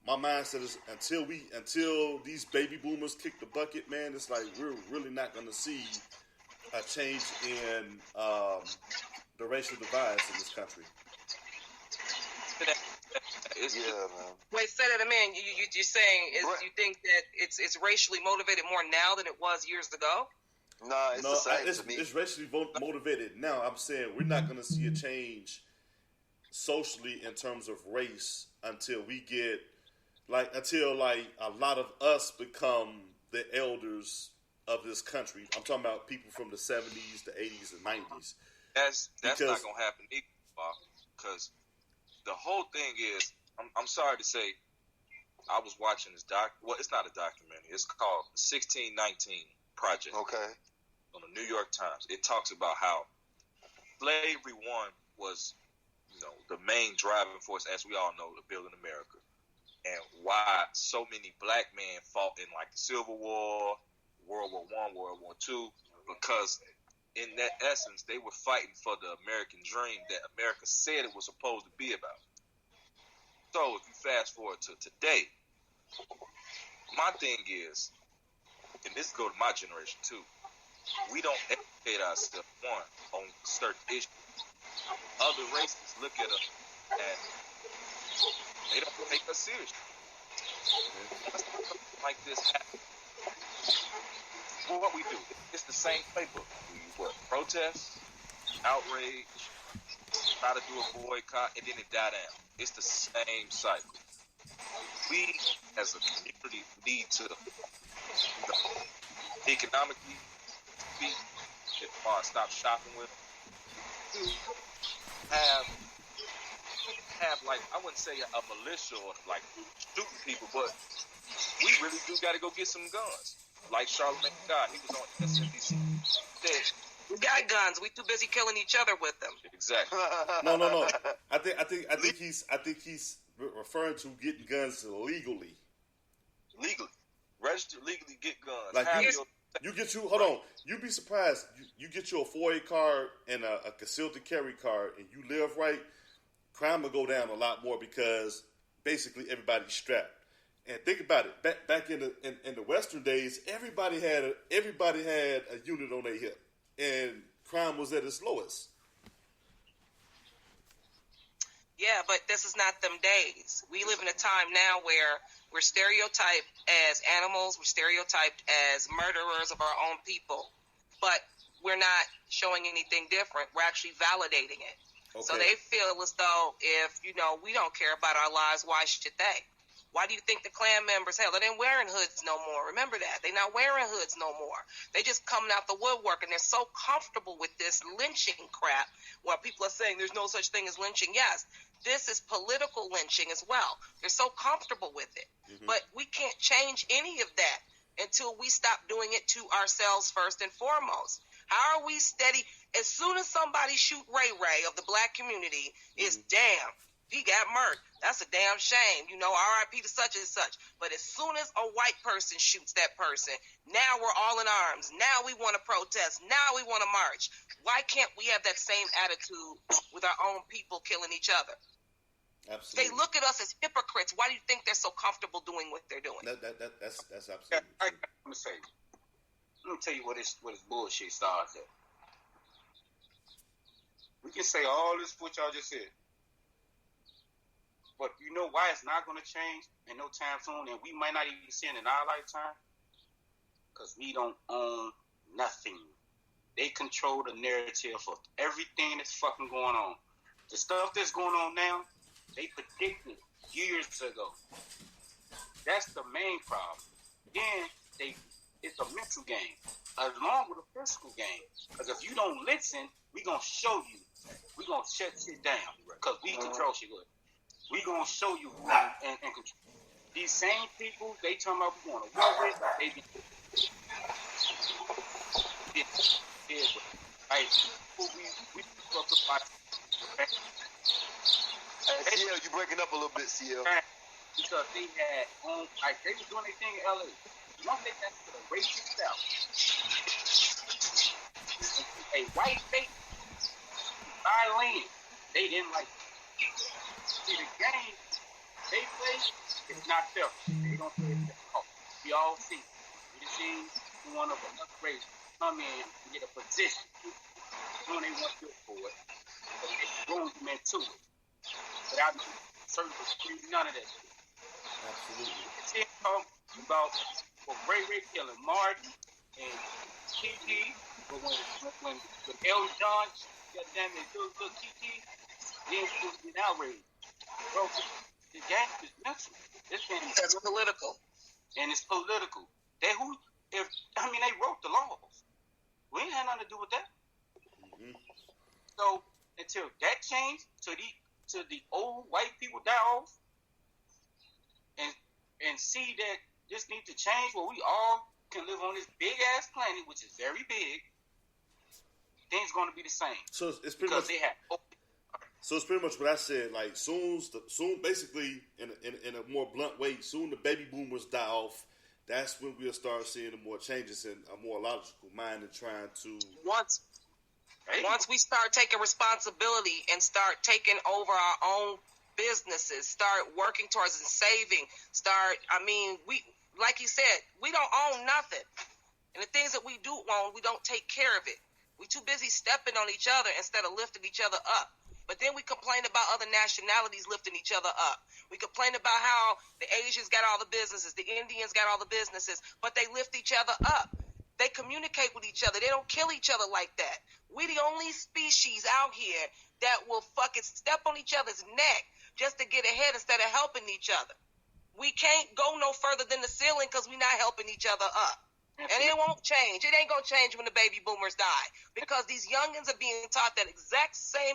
my mindset is until these baby boomers kick the bucket, man, it's like we're really not going to see a change in the racial divides in this country. Man. Wait, say that again. You're saying you think that it's racially motivated more now than it was years ago? No, it's the same to me. It's racially motivated now. I'm saying we're not going to see a change socially in terms of race until we get until a lot of us become the elders of this country. I'm talking about people from the 70s, the 80s, and 90s. That's not gonna happen either, Bob, because the whole thing is, I'm sorry to say, I was watching this well, it's not a documentary. It's called 1619 Project. Okay. On the New York Times. It talks about how slavery was, the main driving force, as we all know, to building America. And why so many black men fought in the Civil War, World War I, World War II, because in that essence, they were fighting for the American dream that America said it was supposed to be about. So if you fast forward to today, my thing is, and this go to my generation too, we don't educate ourselves, one, on certain issues. Other races look at us and they don't take us seriously. Like this happens. Well, what we do, it's the same playbook. We what? Protest, outrage, try to do a boycott, and then it die down. It's the same cycle. We, as a community, need to economically speak, if stop shopping with, have like, I wouldn't say a militia or like shooting people, but we really do got to go get some guns. Like Charlamagne God, he was on MSNBC. We got guns. We too busy killing each other with them. Exactly. No. I think he's referring to getting guns legally. Legally, register legally, get guns. Like you get you. Hold on. You'd be surprised. You get you a 4A card and a concealed carry card, and you live right. Crime will go down a lot more because basically everybody's strapped. And think about it. Back in the Western days, everybody had a unit on their hip, and crime was at its lowest. Yeah, but this is not them days. We live in a time now where we're stereotyped as animals. We're stereotyped as murderers of our own people. But we're not showing anything different. We're actually validating it. Okay. So they feel as though if, we don't care about our lives, why should they? Why do you think the Klan members, hell, they ain't wearing hoods no more. Remember that. They're not wearing hoods no more. They just coming out the woodwork, and they're so comfortable with this lynching crap where people are saying there's no such thing as lynching. Yes, this is political lynching as well. They're so comfortable with it. Mm-hmm. But we can't change any of that until we stop doing it to ourselves first and foremost. How are we steady? As soon as somebody shoot Ray Ray of the black community, it's damn. He got murdered. That's a damn shame. R.I.P. to such and such. But as soon as a white person shoots that person, now we're all in arms. Now we want to protest. Now we want to march. Why can't we have that same attitude with our own people killing each other? Absolutely. They look at us as hypocrites. Why do you think they're so comfortable doing what they're doing? That's absolutely. I'm gonna say. Let me tell you what this bullshit starts at. We can say all this what y'all just said. But you know why it's not going to change in no time soon, and we might not even see it in our lifetime? Because we don't own nothing. They control the narrative for everything that's fucking going on. The stuff that's going on now, they predicted years ago. That's the main problem. Then it's a mental game, along with a physical game. Because if you don't listen, we going to show you. We going to shut shit down. Because we control shit good. We gonna show you and control. These same people, they talking about we going to war with, they be CL, you breaking up a little bit, CL. Because they had they was doing their thing in LA. Once they got to the racist South, a white state, buy land, they didn't like it. See, the game they play is not fair. They don't play it fair. We all see. We just seen one of another race come in and get a position when they want to do it for it. But they thrown them into it. Without certain none of that shit. Absolutely. It's here talking about Ray killing Martin and Kiki, but when Elton John, goddamn it, little Kiki, then he was getting outraged. Bro, the game is mental. This game is political. And it's political. They wrote the laws. We ain't had nothing to do with that. Mm-hmm. So until that changed, to the old white people die off, and see that this needs to change where we all can live on this big ass planet, which is very big, things gonna be the same. So it's pretty much. So it's pretty much what I said. Like soon, basically, in a more blunt way, soon the baby boomers die off, that's when we'll start seeing the more changes in a more logical mind and trying to. Once we start taking responsibility and start taking over our own businesses, start working towards and saving, we, like you said, we don't own nothing. And the things that we do own, we don't take care of it. We too busy stepping on each other instead of lifting each other up. But then we complain about other nationalities lifting each other up. We complain about how the Asians got all the businesses, the Indians got all the businesses, but they lift each other up. They communicate with each other. They don't kill each other like that. We the only species out here that will fucking step on each other's neck just to get ahead instead of helping each other. We can't go no further than the ceiling because we're not helping each other up. And it won't change. It ain't going to change when the baby boomers die because these youngins are being taught that exact same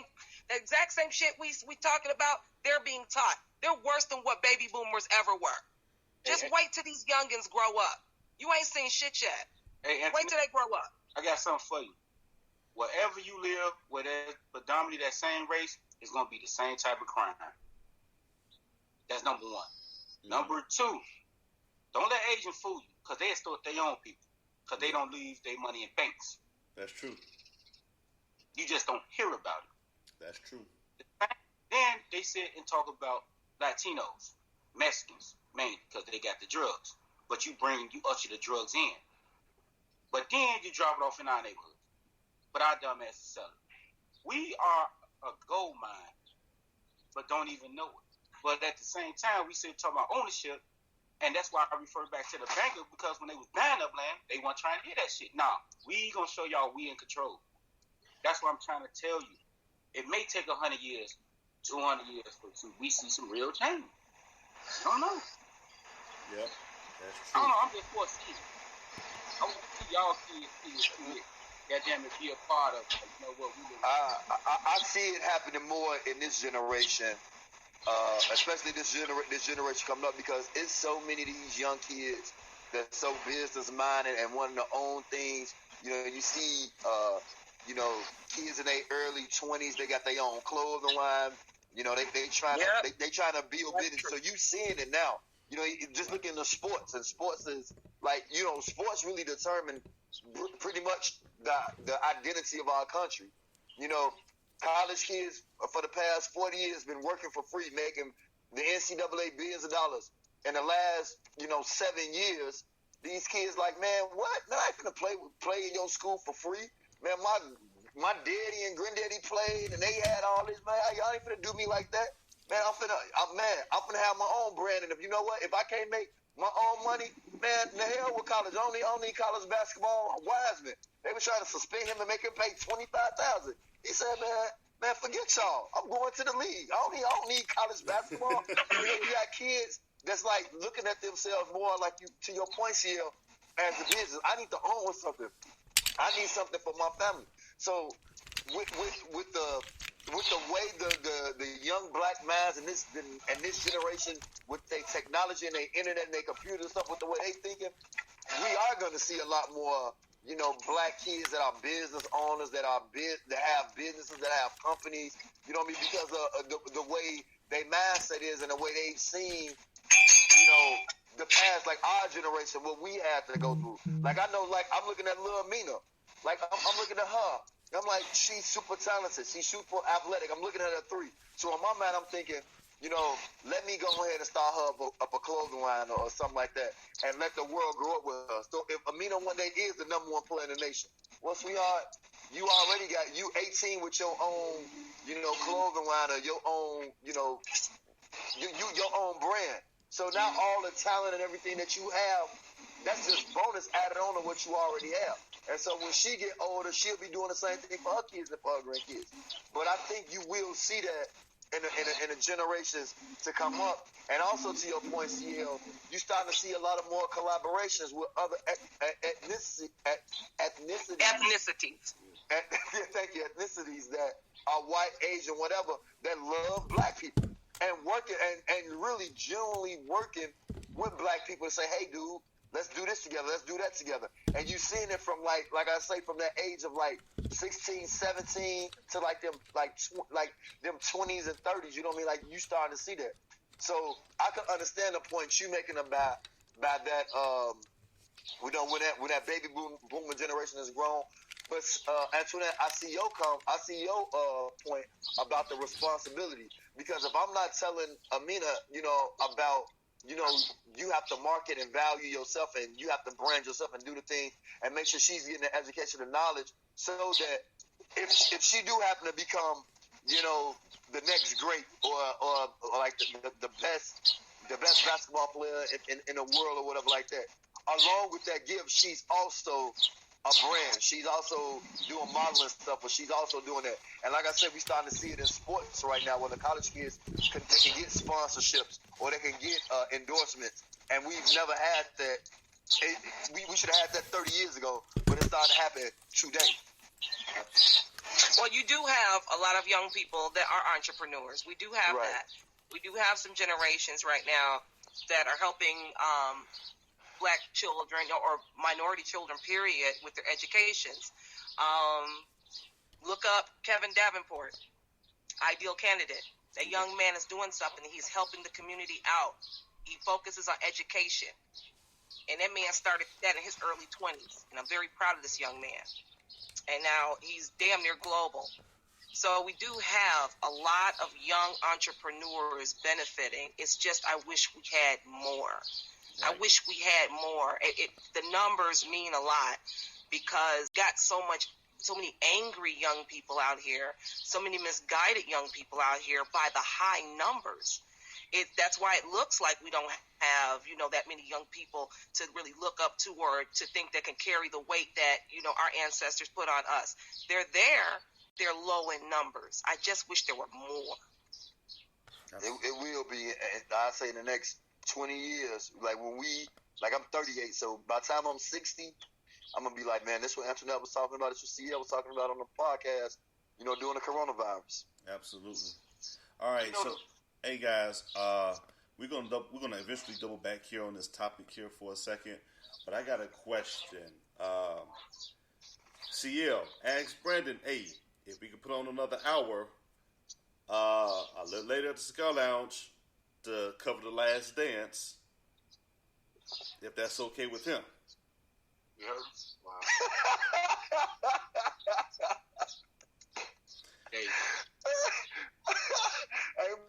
shit we talking about, they're being taught. They're worse than what baby boomers ever were. Just wait till these youngins grow up. You ain't seen shit yet. Wait till they grow up. I got something for you. Wherever you live, where there's predominantly that same race, it's going to be the same type of crime. That's number one. Number two, don't let Asians fool you because they extort their own people because they don't leave their money in banks. That's true. You just don't hear about it. That's true. Then they sit and talk about Latinos, Mexicans, mainly because they got the drugs. But you usher the drugs in. But then you drop it off in our neighborhood. But our dumb asses sell it. We are a gold mine, but don't even know it. But at the same time, we sit talking about ownership, and that's why I refer back to the bankers, because when they was buying up land, they weren't trying to hear that shit. Nah, we gonna show y'all we in control. That's what I'm trying to tell you. It may take 100 years, 200 years for we see some real change. I don't know. Yep, that's true. I don't know. I'm just foreseeing. I want to see y'all see it. Goddamn it, be a part of what we do. I see it happening more in this generation, especially this generation coming up, because it's so many of these young kids that's so business minded and wanting to own things. You see, kids in their early 20s, they got their own clothing line. They trying to build business. So you seeing it now. Just look into sports, and sports is like, sports really determine pretty much the identity of our country. College kids for the past 40 years been working for free, making the NCAA billions of dollars. In the last, 7 years, these kids like, man, what? Man, I ain't finna play in your school for free. Man, my daddy and granddaddy played, and they had all this. Man, y'all ain't finna do me like that. Man, I'm finna have my own brand, and if if I can't make my own money, man, the hell with college. I don't need college basketball. Wiseman, they were trying to suspend him and make him pay $25,000. He said, man, forget y'all. I'm going to the league. I don't need college basketball. You got kids that's like looking at themselves more like you, to your point, CL, as a business. I need to own something. I need something for my family. So with the way the young black minds and this generation with their technology and their internet and their computer stuff, with the way they thinking, we are going to see a lot more, black kids that are business owners, that have businesses, that have companies. You know what I mean? Because of the way their mindset is and the way they've seen, the past, like our generation, what we had to go through. Like I know, like I'm looking at Lil Mina, like I'm looking at her. I'm like, she's super talented. She's super athletic. I'm looking at her 3. So in my mind, I'm thinking, let me go ahead and start her up a clothing line or something like that, and let the world grow up with her. So if Amina one day is the #1 player in the nation, well, sweetheart, you already got 18 with your own, clothing line or your own, your own brand. So now all the talent and everything that you have, that's just bonus added on to what you already have. And so when she get older, she'll be doing the same thing for her kids and for her grandkids. But I think you will see that in the generations to come up. And also to your point, CL, you're starting to see a lot of more collaborations with other ethnicities. Thank you, ethnicities that are white, Asian, whatever, that love black people and working and really genuinely working with black people to say, hey, dude, let's do this together. Let's do that together. And you seeing it from like I say, from that age of like 16, 17 to like them 20s and 30s. You know what I mean? Like you starting to see that. So I can understand the point you making about by that when that baby boomer generation is grown. But Antoinette, I see your point about the responsibility, because if I'm not telling Amina, about you have to market and value yourself, and you have to brand yourself and do the thing and make sure she's getting the education and knowledge, so that if she do happen to become the next great or like the best basketball player in the world or whatever like that, along with that gift, she's also a brand. She's also doing modeling stuff, but she's also doing that. And like I said, we're starting to see it in sports right now, where the college kids they can get sponsorships or they can get endorsements. And we've never had that. We should have had that 30 years ago, but it's starting to happen today. Well, you do have a lot of young people that are entrepreneurs. We do have that. We do have some generations right now that are helping Black children or minority children, period, with their educations. Look up Kevin Davenport, ideal candidate. That young man is doing something. He's helping the community out. He focuses on education. And that man started that in his early 20s. And I'm very proud of this young man. And now he's damn near global. So we do have a lot of young entrepreneurs benefiting. It's just I wish we had more. Right. I wish we had more. The numbers mean a lot, because got so many angry young people out here, so many misguided young people out here by the high numbers. That's why it looks like we don't have, that many young people to really look up to or to think that can carry the weight that, our ancestors put on us. They're there. They're low in numbers. I just wish there were more. It will be. I say in the next 20 years, I'm 38, so by the time I'm 60, I'm gonna be like, man, this is what Antoinette was talking about. This is what CL was talking about on the podcast, during the coronavirus. Absolutely. All right, so hey guys, we're gonna eventually double back here on this topic here for a second, but I got a question. CL, ask Brandon, hey, if we could put on another hour, a little later at the Cigar Lounge, to cover The Last Dance, if that's okay with him. You heard? Wow. Hey,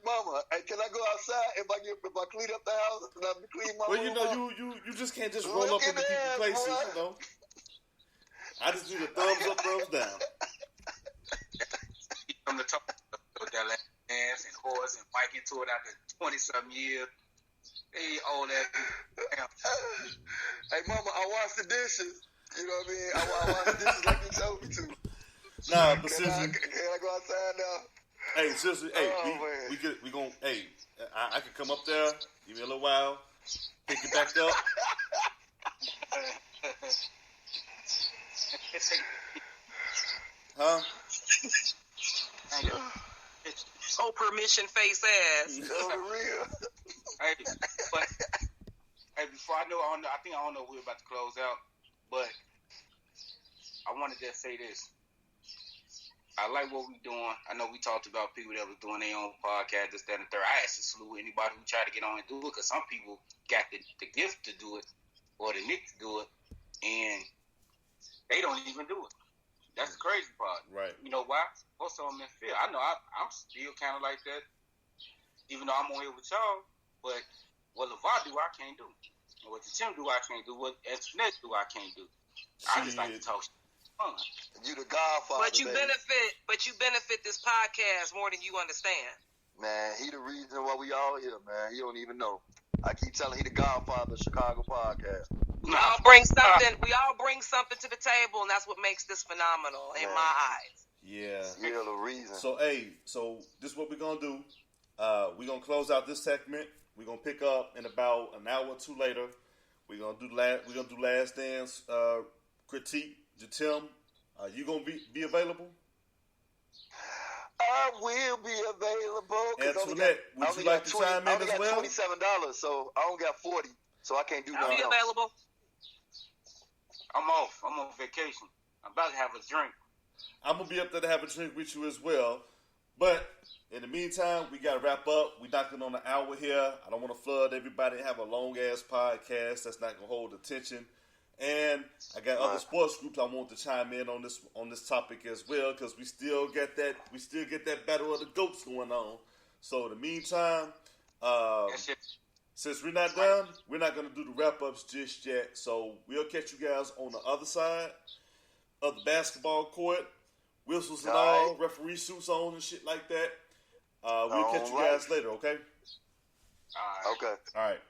mama, can I go outside if I clean up the house and I clean my room? Well, you just can't just roll up into people's places, I just need a thumbs up, thumbs down. From the top of that Last Dance and horse and Mike into it after 20-something years. Hey, all that. Hey, mama, I wash the dishes. You know what I mean? I wash the dishes like you told me to. Nah, but seriously. Can I go outside now? Hey, seriously, we gonna, I can come up there, give me a little while, pick it back up. Huh? Oh, permission face ass. For real. Hey, but before I don't know we're about to close out, but I want to just say this. I like what we're doing. I know we talked about people that was doing their own podcast, this, that, and the third. I actually salute anybody who tried to get on and do it, because some people got the gift to do it or the nick to do it, and they don't even do it. That's the crazy part. Right. You know why? Most of them in fear. I know I'm still kind of like that, even though I'm on here with y'all. But what LeVar do, I can't do. And what Tim do, I can't do. What Antoinette do, I can't do. I just like to talk shit. You the godfather. But you benefit this podcast more than you understand. Man, he the reason why we all here, man. He don't even know. I keep telling he the godfather of Chicago podcast. We all bring something to the table, and that's what makes this phenomenal in my eyes. Yeah. You're the reason. So this is what we're gonna do. We're gonna close out this segment. We're gonna pick up in about an hour or two later. We're gonna do Last Dance critique. Tim, you gonna be available? I will be available. Antoinette, would you like to chime in as well? I only got $27, so I only got $40, so I can't do nothing else. I'll be available. I'm off. I'm on vacation. I'm about to have a drink. I'm gonna be up there to have a drink with you as well. But in the meantime, we got to wrap up. We're knocking on the hour here. I don't want to flood everybody and have a long-ass podcast. That's not going to hold attention. And I got other sports groups I want to chime in on this topic as well, because we still get that battle of the goats going on. So in the meantime, since we're not done, we're not going to do the wrap-ups just yet. So we'll catch you guys on the other side of the basketball court. Whistles and all, referee suits on and shit like that. We'll catch you guys later, okay? Okay. All right.